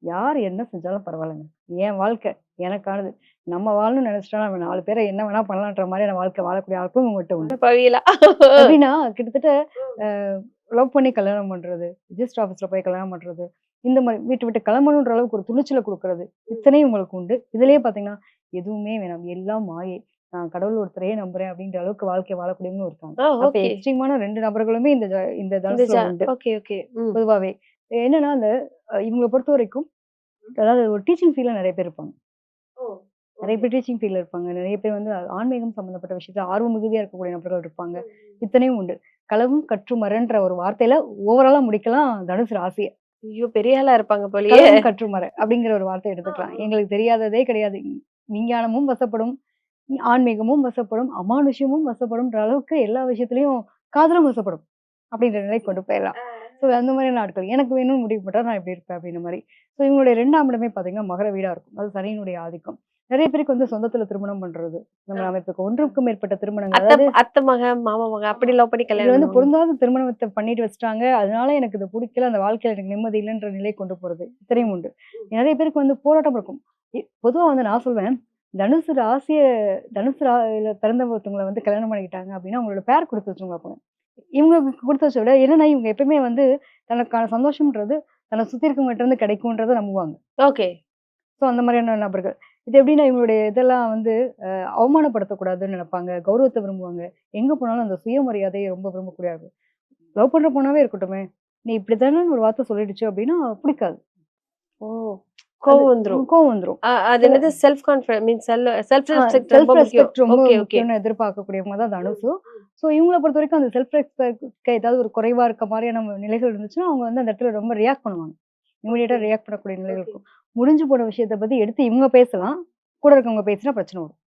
யார் என்ன செஞ்சாலும் பரவாயில்லங்க. என் வாழ்க்கை, எனக்கானது. நம்ம வாழணும்னு நெனச்சுட்டோம்னா, நம்ம 4 பேர என்ன வேணா பண்ணலான்ற மாரியான வாழ்க்கை வாழக்கூடிய ஆட்களும் உங்ககிட்ட உண்டு. பவியலா. எப்படின்னா, கிட்டத்தட்ட அ லவ் பண்ணி கல்யாணம் பண்றது, ரிஜிஸ்டர் ஆஃபீஸ்ல போய் கல்யாணம் பண்றது, இந்த மாரி வீட்ட விட்டு கிளம்பணுன்ற அளவுக்கு ஒரு துணிச்சல குடுக்குறது, இத்தனையும் உங்களுக்கு உண்டு. இதிலேயே பார்த்தீங்கன்னா, எதுவுமே வேணாம். எல்லாம் மாயை. நான் கடவுள் ஒருத்தரையே நம்புறேன் அப்படின்ற அளவுக்கு வாழ்க்கை வாழக்கூடியவங்களும் இருக்காங்க. அப்ப ஓகே. எக்ஸ்ட்ரீமான 2 நபர்களுமே இந்த இந்த தனுசுல உண்டு. Okay, okay. ம். பொதுவாவே. என்னன்னா, அந்த இவங்கள பொறுத்தவரைக்கும், அதாவது ஒரு டீச்சிங் ஃபீல்ட்ல நெறைய பேர் இருப்பாங்க. ஓ! நெறைய ஓகே. பேர் டீச்சிங் ஃபீல்ட்ல இருப்பாங்க. நெறைய பேர் வந்து ஆன்மீகம் சம்மந்தப்பட்ட விஷயத்துல ஆர்வம் மிகுதியா இருக்கக்கூடிய நபர்கள் இருப்பாங்க. ம். இத்தனையும் உண்டு. களவும் கற்றுமறன்ற ஒரு வார்த்தையில ஓவராலா முடிக்கலாம் தனுசு ராசிய. ஐயோ! பெரிய ஆளா இருப்பாங்க போலயே! களவும் கற்றுமற அப்படிங்கிற ஒரு வார்த்தைய ஆ, எடுத்துக்கலாம். ஆ. எங்களுக்கு தெரியாததே கிடையாது. விஞ்ஞானமும் வசப்படும், ஆன்மீகமும் வசப்படும், அமானுஷ்யமும் வசப்படும்ன்ற அளவுக்கு எல்லா விஷயத்துலயும் காதலும் வசப்படும். அப்படின்ற நிலைக்கு கொண்டு போயிரலாம். ஸோ அந்த மாதிரியான ஆட்கள். எனக்கு வேணும்னு முடிவு பண்ட்டா நான் இப்படி இருப்பேன் அப்படின்ற மாரி. ஸோ இவங்களுடைய 2ஆம் இடமே பார்த்தீங்கன்னா, மகர வீடா இருக்கும். அது சனியினுடைய ஆதிக்கம். நெறைய பேருக்கு வந்து சொந்தத்தில திருமணம் பண்றது. நம்ம அமைப்புக்கு 1க்கும் மேற்பட்ட திருமணங்கள். அதாவது அத்தை மகன், மாமா மகன் அப்படி லவ் பண்ணி இது கல்யாணம் வந்து பண்ணுவாங்க. பொருந்தாத திருமணத்த பண்ணிட்டு வச்சுட்டாங்க. அதனால எனக்கு இது புடிக்கல. அந்த வாழ்க்கையில எனக்கு நிம்மதி இல்லன்ற நிலைக்கு கொண்டு போறது. இத்தனையும் உண்டு. நெறைய பேருக்கு வந்து போராட்டம் இருக்கும். பொதுவா வந்து நான் சொல்வேன், தனுசு ராசிய தனுசு ராசியில பிறந்த ஒருத்தவங்கள வந்து கல்யாணம் பண்ணிக்கிட்டாங்க அப்படின்னா, அவங்களோட பேர் குடுத்து வச்சவங்களா இருப்பாங்க. இவங்க குடுத்து வச்சத விட என்னன்னா, இவங்க எப்பயுமே வந்து தனக்கான சந்தோஷம்ன்றது தன்னை சுத்தி இருக்கவங்ககிட்ட இருந்து கிடைக்கும்ன்றத நம்புவாங்க. ஓகே. ஸோ அந்த மாதிரியான நபர்கள். இது எப்படின்னா இவங்களுடைய இதெல்லாம் வந்து அவமானப்படுத்தக்கூடாதுன்னு நெனைப்பாங்க. கௌரவத்த விரும்புவாங்க. எங்க போனாலும் அந்த சுயமரியாதைய ரொம்ப விரும்பக்கூடிய ஆள். லவ் பண்ற பொண்ணாவே இருக்கட்டுமே! நீ இப்படித்தானேன்னு ஒரு வார்த்தை சொல்லிடுச்சு அப்படின்னா பிடிக்காது. ஓ! அது கோவம் வந்துரும். கோவம் வந்துரும். அது சில என்னது செல்ஃப் மீன்ஸ் செல்ஃப் ரெஸ்பெக்ட் ரொம்ப செல்ஃப் முக்கியம். ரெஸ்பெக்ட் ரொம்ப ஓகே, ஓகே. முக்கியம்னு எதிர்பார்க்கக்கூடியவங்க தான் தனுசு. ஸோ இவங்கள பொறுத்தவரைக்கும் அந்த செல்ஃப் ரெஸ்பெக்ட்க்கு ஏதாவது ஒரு குறைவா இருக்க மாரியான நிலைகள் இருந்துச்சுன்னா, அவங்க வந்து அந்த இடத்துல ரொம்ப ரியாக்ட் பண்ணுவாங்க. இம்மீடியட்டா ஓகே, ரியாக்ட் பண்ணக்கூடிய நிலைகள் ஓகே. இருக்கும். முடிஞ்சு போன விஷயத்த பத்தி எடுத்து இவங்க பேசலாம். கூட இருக்கவங்க பேசினா பிரச்சனை வரும்.